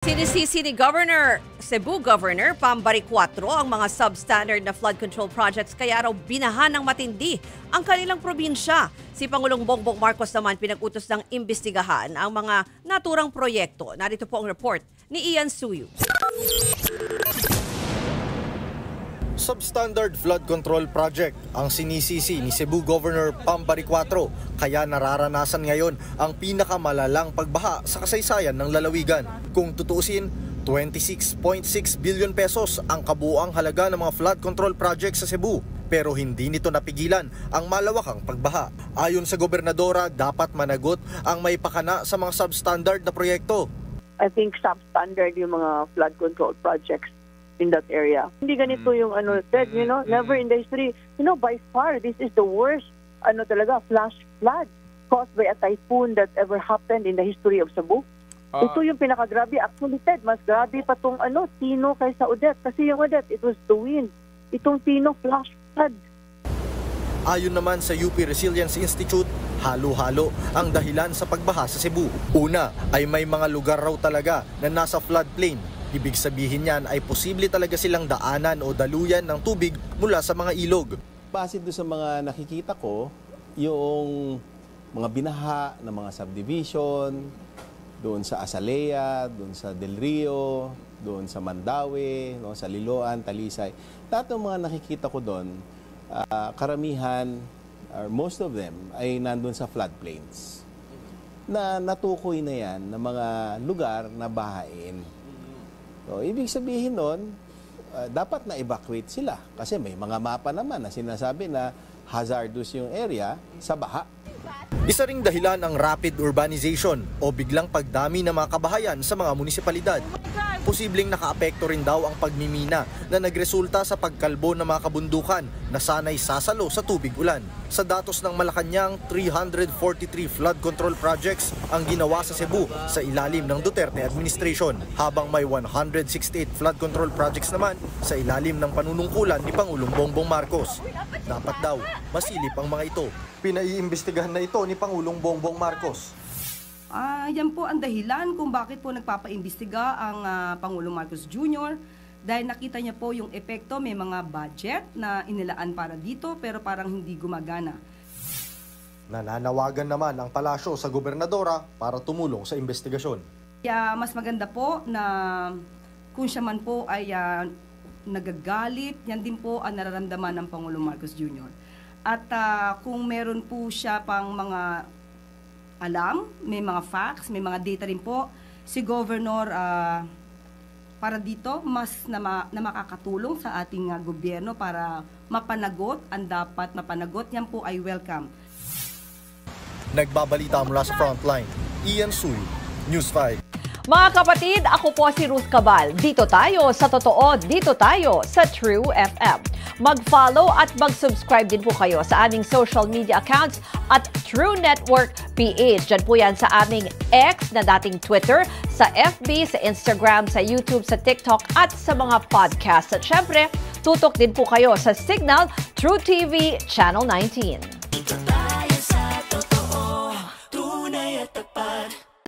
Sinisisi ni Cebu Governor Pambari 4 ang mga substandard na flood control projects kaya raw binahan ng matindi ang kanilang probinsya. Si Pangulong Bongbong Marcos naman pinag-utos ng imbestigahan ang mga naturang proyekto. Narito po ang report ni Ian Suyu. Substandard flood control project ang sinisisi ni Cebu Governor Pambari 4 kaya nararanasan ngayon ang pinakamalalang pagbaha sa kasaysayan ng lalawigan. Kung tutuusin, 26.6 billion pesos ang kabuuang halaga ng mga flood control projects sa Cebu. Pero hindi nito napigilan ang malawakang pagbaha. Ayon sa gobernadora, dapat managot ang may pakana sa mga substandard na proyekto. I think substandard yung mga flood control projects in that area. Hindi ganito yung Ted, never in the history, by far, this is the worst, flash flood caused by a typhoon that ever happened in the history of Cebu. Ito yung pinakagrabe. Actually, Ted, mas grabe pa tong Tino kaysa Odette. Kasi yung Odette, it was the wind. Itong Tino, flash flood. Ayon naman sa UP Resilience Institute, halo-halo ang dahilan sa pagbaha sa Cebu. Una ay may mga lugar raw talaga na nasa floodplain. Ibig sabihin yan ay posible talaga silang daanan o daluyan ng tubig mula sa mga ilog. Base doon sa mga nakikita ko, yung mga binaha ng mga subdivision, doon sa Azalea, doon sa Del Rio, doon sa Mandaue, sa Liloan, Talisay. Lahat ng mga nakikita ko doon, karamihan, or most of them, ay nandun sa floodplains. Na natukoy na yan ng mga lugar na bahain. So, ibig sabihin nun, dapat na-evacuate sila. Kasi may mga mapa naman na sinasabi na hazardous yung area sa baha. Isa ring dahilan ang rapid urbanization o biglang pagdami ng mga kabahayan sa mga munisipalidad. Posibleng nakaapekto rin daw ang pagmimina na nagresulta sa pagkalbo ng mga kabundukan na sanay sasalo sa tubig ulan. Sa datos ng Malacanang, 343 flood control projects ang ginawa sa Cebu sa ilalim ng Duterte administration, habang may 168 flood control projects naman sa ilalim ng panunungkulan ni Pangulong Bongbong Marcos. Dapat daw masilip ang mga ito. Pinaiimbestigahan na ito ni Pangulong Bongbong Marcos. Yan po ang dahilan kung bakit po nagpapaimbestiga ang Pangulong Marcos Jr. Dahil nakita niya po yung epekto, may mga budget na inilaan para dito pero parang hindi gumagana. Nananawagan naman ang palasyo sa gobernadora para tumulong sa investigasyon. Kaya mas maganda po na kung siya man po ay nagagalit, yan din po ang nararamdaman ng Pangulong Marcos Jr. At kung meron po siya pang mga alam, may mga facts, may mga data rin po, si Governor para dito mas na makakatulong sa ating gobyerno para mapanagot ang dapat mapanagot. Yan po ay welcome. Nagbabalita mula sa Frontline, Ian Suyu, News 5. Mga kapatid, ako po si Ruth Cabal. Dito tayo sa totoo, dito tayo sa True FM. Mag-follow at mag-subscribe din po kayo sa aming social media accounts at True Network PH. Diyan po yan sa aming X na dating Twitter, sa FB, sa Instagram, sa YouTube, sa TikTok at sa mga podcast. At syempre, tutok din po kayo sa Signal True TV Channel 19.